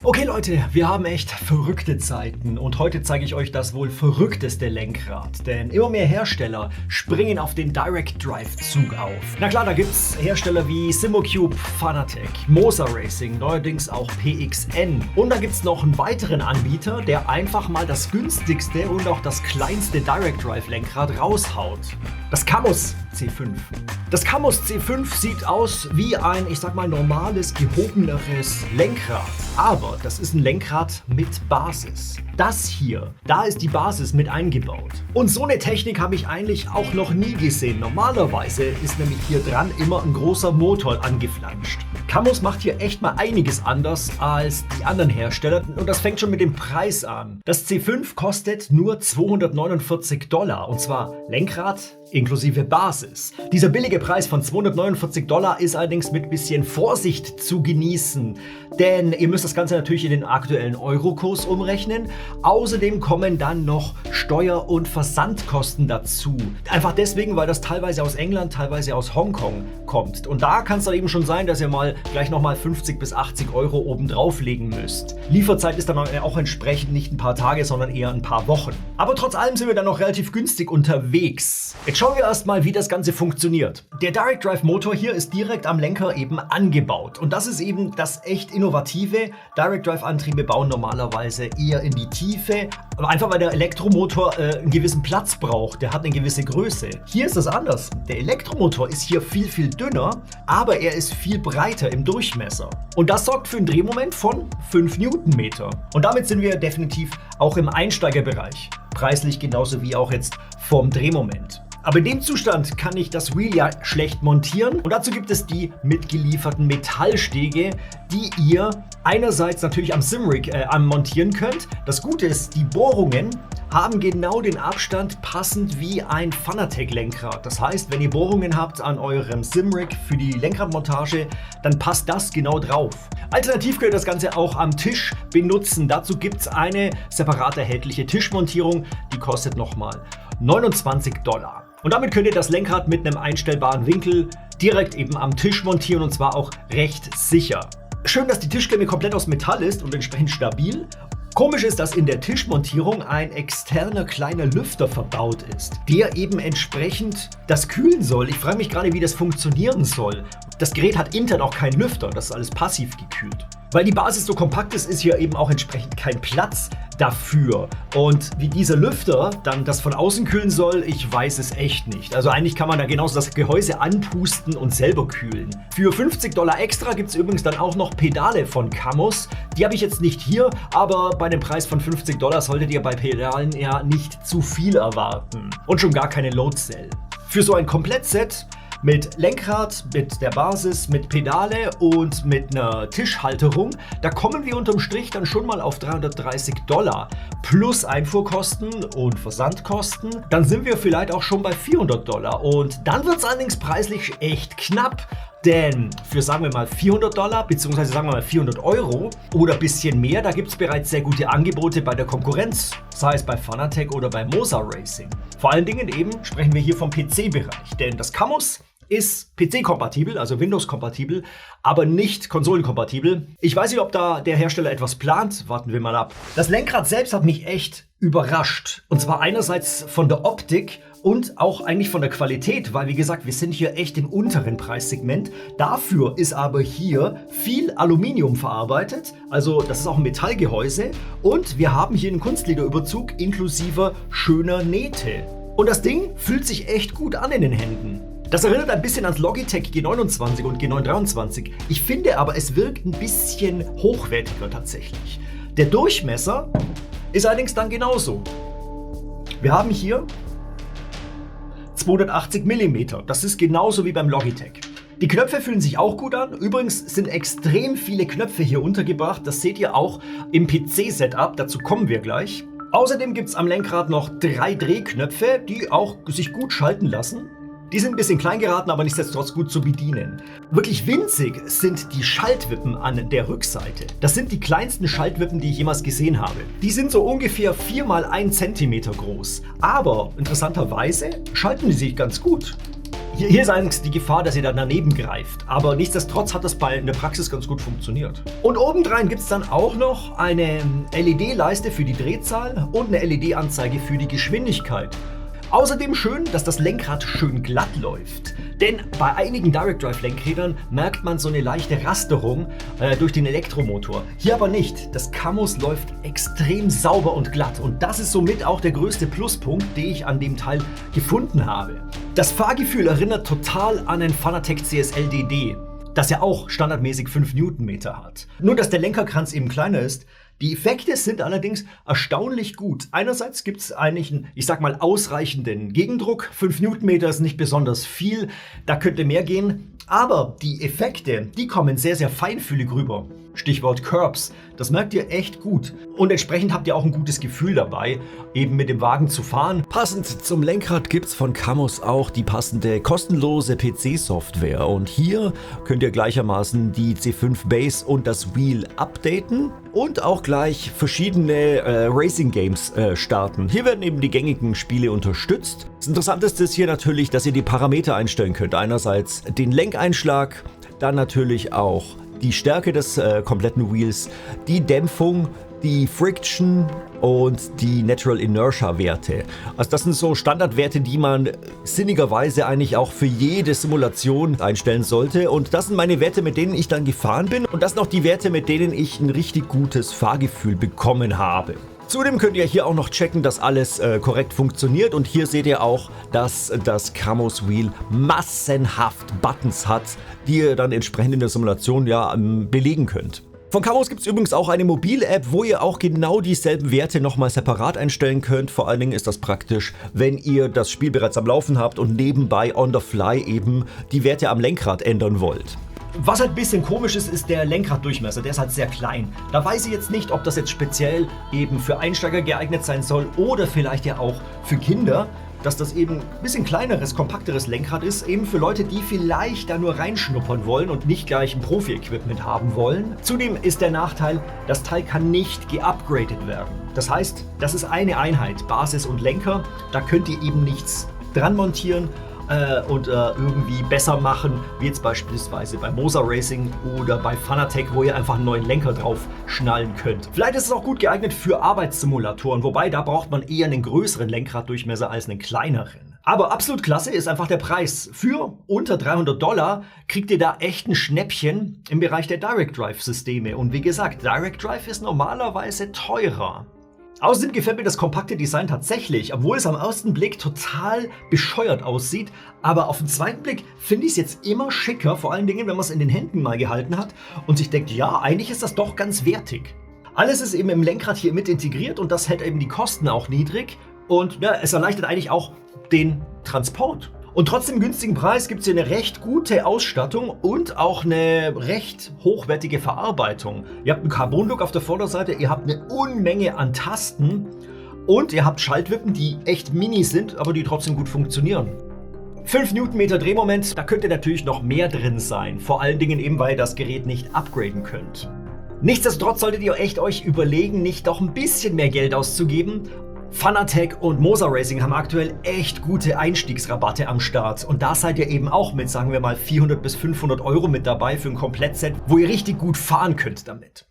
Okay Leute, wir haben echt verrückte Zeiten und heute zeige ich euch das wohl verrückteste Lenkrad, denn immer mehr Hersteller springen auf den Direct Drive Zug auf. Na klar, da gibt's Hersteller wie Simocube, Fanatec, Moser Racing, neuerdings auch PXN und da gibt's noch einen weiteren Anbieter, der einfach mal das günstigste und auch das kleinste Direct Drive Lenkrad raushaut. Das Camus C5. Das Camus C5 sieht aus wie ein, ich sag mal, normales, gehobeneres Lenkrad. Aber das ist ein Lenkrad mit Basis. Das hier, da ist die Basis mit eingebaut. Und so eine Technik habe ich eigentlich auch noch nie gesehen. Normalerweise ist nämlich hier dran immer ein großer Motor angeflanscht. Camus macht hier echt mal einiges anders als die anderen Hersteller und das fängt schon mit dem Preis an. Das C5 kostet nur $249 und zwar Lenkrad inklusive Basis. Dieser billige Preis von $249 ist allerdings mit bisschen Vorsicht zu genießen, denn ihr müsst das Ganze natürlich in den aktuellen Eurokurs umrechnen. Außerdem kommen dann noch Steuer- und Versandkosten dazu. Einfach deswegen, weil das teilweise aus England, teilweise aus Hongkong kommt. Und da kann es dann eben schon sein, dass ihr mal gleich nochmal 50 bis 80 Euro oben drauflegen müsst. Lieferzeit ist dann auch entsprechend nicht ein paar Tage, sondern eher ein paar Wochen. Aber trotz allem sind wir dann noch relativ günstig unterwegs. Jetzt schauen wir erstmal, wie das Ganze funktioniert. Der Direct Drive Motor hier ist direkt am Lenker eben angebaut. Und das ist eben das echt Innovative. Direct Drive Antriebe bauen normalerweise eher in die Tiefe, aber einfach weil der Elektromotor einen gewissen Platz braucht. Der hat eine gewisse Größe. Hier ist das anders. Der Elektromotor ist hier viel dünner, aber er ist viel breiter im Durchmesser. Und das sorgt für einen Drehmoment von 5 Newtonmeter. Und damit sind wir definitiv auch im Einsteigerbereich. Preislich genauso wie auch jetzt vom Drehmoment. Aber in dem Zustand kann ich das Wheel ja schlecht montieren und dazu gibt es die mitgelieferten Metallstege, die ihr einerseits natürlich am Simrig montieren könnt. Das Gute ist, die Bohrungen haben genau den Abstand passend wie ein Fanatec-Lenkrad. Das heißt, wenn ihr Bohrungen habt an eurem Simrig für die Lenkradmontage, dann passt das genau drauf. Alternativ könnt ihr das Ganze auch am Tisch benutzen. Dazu gibt es eine separat erhältliche Tischmontierung, die kostet nochmal $29. Und damit könnt ihr das Lenkrad mit einem einstellbaren Winkel direkt eben am Tisch montieren und zwar auch recht sicher. Schön, dass die Tischklemme komplett aus Metall ist und entsprechend stabil. Komisch ist, dass in der Tischmontierung ein externer kleiner Lüfter verbaut ist, der eben entsprechend das kühlen soll. Ich frage mich gerade, wie das funktionieren soll. Das Gerät hat intern auch keinen Lüfter, das ist alles passiv gekühlt. Weil die Basis so kompakt ist, ist hier eben auch entsprechend kein Platz dafür. Und wie dieser Lüfter dann das von außen kühlen soll, ich weiß es echt nicht. Also eigentlich kann man da genauso das Gehäuse anpusten und selber kühlen. Für $50 extra gibt es übrigens dann auch noch Pedale von Camus. Die habe ich jetzt nicht hier, aber bei einem Preis von $50 solltet ihr bei Pedalen ja nicht zu viel erwarten. Und schon gar keine Load Cell. Für so ein Komplettset mit Lenkrad, mit der Basis, mit Pedale und mit einer Tischhalterung, da kommen wir unterm Strich dann schon mal auf $330 plus Einfuhrkosten und Versandkosten. Dann sind wir vielleicht auch schon bei $400 und dann wird es allerdings preislich echt knapp. Denn für, sagen wir mal, $400 bzw. sagen wir mal 400 Euro oder ein bisschen mehr, da gibt es bereits sehr gute Angebote bei der Konkurrenz, sei es bei Fanatec oder bei Moser Racing. Vor allen Dingen eben sprechen wir hier vom PC-Bereich, denn das Camus ist PC-kompatibel, also Windows-kompatibel, aber nicht konsolenkompatibel. Ich weiß nicht, ob da der Hersteller etwas plant, warten wir mal ab. Das Lenkrad selbst hat mich echt überrascht. Und zwar einerseits von der Optik und auch eigentlich von der Qualität, weil wie gesagt, wir sind hier echt im unteren Preissegment. Dafür ist aber hier viel Aluminium verarbeitet, also das ist auch ein Metallgehäuse und wir haben hier einen Kunstlederüberzug inklusive schöner Nähte. Und das Ding fühlt sich echt gut an in den Händen. Das erinnert ein bisschen ans Logitech G29 und G923. Ich finde aber, es wirkt ein bisschen hochwertiger tatsächlich. Der Durchmesser ist allerdings dann genauso. Wir haben hier 280 mm. Das ist genauso wie beim Logitech. Die Knöpfe fühlen sich auch gut an. Übrigens sind extrem viele Knöpfe hier untergebracht. Das seht ihr auch im PC-Setup. Dazu kommen wir gleich. Außerdem gibt es am Lenkrad noch 3 Drehknöpfe, die auch sich gut schalten lassen. Die sind ein bisschen klein geraten, aber nichtsdestotrotz gut zu bedienen. Wirklich winzig sind die Schaltwippen an der Rückseite. Das sind die kleinsten Schaltwippen, die ich jemals gesehen habe. Die sind so ungefähr 4 x 1 cm groß. Aber interessanterweise schalten die sich ganz gut. Hier ist allerdings die Gefahr, dass ihr dann daneben greift. Aber nichtsdestotrotz hat das in der Praxis ganz gut funktioniert. Und obendrein gibt es dann auch noch eine LED-Leiste für die Drehzahl und eine LED-Anzeige für die Geschwindigkeit. Außerdem schön, dass das Lenkrad schön glatt läuft. Denn bei einigen Direct Drive Lenkrädern merkt man so eine leichte Rasterung durch den Elektromotor. Hier aber nicht. Das Camus läuft extrem sauber und glatt. Und das ist somit auch der größte Pluspunkt, den ich an dem Teil gefunden habe. Das Fahrgefühl erinnert total an ein Fanatec CSL DD, das ja auch standardmäßig 5 Newtonmeter hat. Nur dass der Lenkerkranz eben kleiner ist. Die Effekte sind allerdings erstaunlich gut. Einerseits gibt es eigentlich einen, ich sag mal, ausreichenden Gegendruck. 5 Newtonmeter ist nicht besonders viel, da könnte mehr gehen. Aber die Effekte, die kommen sehr, sehr feinfühlig rüber. Stichwort Curbs, das merkt ihr echt gut. Und entsprechend habt ihr auch ein gutes Gefühl dabei, eben mit dem Wagen zu fahren. Passend zum Lenkrad gibt es von Camus auch die passende kostenlose PC-Software. Und hier könnt ihr gleichermaßen die C5 Base und das Wheel updaten und auch gleich verschiedene Racing Games starten. Hier werden eben die gängigen Spiele unterstützt. Das Interessanteste ist hier natürlich, dass ihr die Parameter einstellen könnt. Einerseits den Lenkeinschlag, dann natürlich auch die Stärke des kompletten Wheels, die Dämpfung, die Friction und die Natural Inertia Werte. Also das sind so Standardwerte, die man sinnigerweise eigentlich auch für jede Simulation einstellen sollte. Und das sind meine Werte, mit denen ich dann gefahren bin. Und das sind auch die Werte, mit denen ich ein richtig gutes Fahrgefühl bekommen habe. Zudem könnt ihr hier auch noch checken, dass alles korrekt funktioniert. Und hier seht ihr auch, dass das Camus Wheel massenhaft Buttons hat, die ihr dann entsprechend in der Simulation belegen könnt. Von Camus gibt es übrigens auch eine Mobil-App, wo ihr auch genau dieselben Werte nochmal separat einstellen könnt. Vor allen Dingen ist das praktisch, wenn ihr das Spiel bereits am Laufen habt und nebenbei on the fly eben die Werte am Lenkrad ändern wollt. Was halt ein bisschen komisch ist, ist der Lenkraddurchmesser, der ist halt sehr klein. Da weiß ich jetzt nicht, ob das jetzt speziell eben für Einsteiger geeignet sein soll oder vielleicht ja auch für Kinder, dass das eben ein bisschen kleineres, kompakteres Lenkrad ist, eben für Leute, die vielleicht da nur reinschnuppern wollen und nicht gleich ein Profi-Equipment haben wollen. Zudem ist der Nachteil, das Teil kann nicht geupgradet werden. Das heißt, das ist eine Einheit, Basis und Lenker, da könnt ihr eben nichts dran montieren und irgendwie besser machen, wie jetzt beispielsweise bei Moza Racing oder bei Fanatec, wo ihr einfach einen neuen Lenker drauf schnallen könnt. Vielleicht ist es auch gut geeignet für Arbeitssimulatoren, wobei da braucht man eher einen größeren Lenkraddurchmesser als einen kleineren. Aber absolut klasse ist einfach der Preis. Für unter $300 kriegt ihr da echt ein Schnäppchen im Bereich der Direct Drive Systeme. Und wie gesagt, Direct Drive ist normalerweise teurer. Außerdem gefällt mir das kompakte Design tatsächlich, obwohl es am ersten Blick total bescheuert aussieht. Aber auf den zweiten Blick finde ich es jetzt immer schicker, vor allen Dingen, wenn man es in den Händen mal gehalten hat und sich denkt, ja, eigentlich ist das doch ganz wertig. Alles ist eben im Lenkrad hier mit integriert und das hält eben die Kosten auch niedrig. Und ja, es erleichtert eigentlich auch den Transport. Und trotz dem günstigen Preis gibt es hier eine recht gute Ausstattung und auch eine recht hochwertige Verarbeitung. Ihr habt einen Carbon-Look auf der Vorderseite, ihr habt eine Unmenge an Tasten und ihr habt Schaltwippen, die echt mini sind, aber die trotzdem gut funktionieren. 5 Newtonmeter Drehmoment, da könnte natürlich noch mehr drin sein. Vor allen Dingen eben, weil ihr das Gerät nicht upgraden könnt. Nichtsdestotrotz solltet ihr echt euch überlegen, nicht doch ein bisschen mehr Geld auszugeben. Fanatec und Moza Racing haben aktuell echt gute Einstiegsrabatte am Start. Und da seid ihr eben auch mit, sagen wir mal, 400 bis 500 € mit dabei für ein Komplettset, wo ihr richtig gut fahren könnt damit.